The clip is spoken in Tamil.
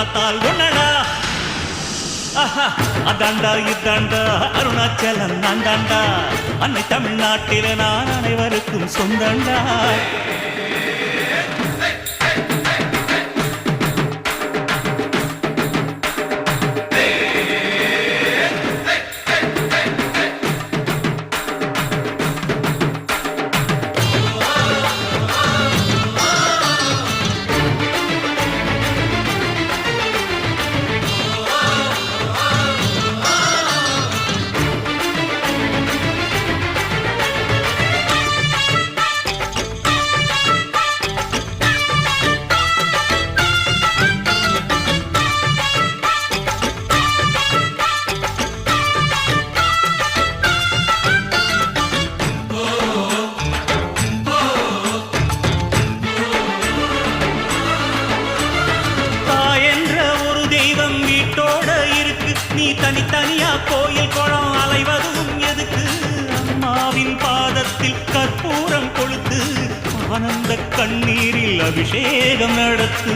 மனத்தால் ஒன்னடா. அதாண்டா இதாண்டா அருணாச்சலம் நான் தாண்டா, அன்னை தமிழ்நாட்டில நான் அனைவருக்கும் சொந்தண்டா. நீ தனித்தனியா கோயில் குளம் அலைவதும் எதுக்கு? அம்மாவின் பாதத்தில் கற்பூரம் கொளுத்து ஆனந்த கண்ணீரில் அபிஷேகம் நடத்து.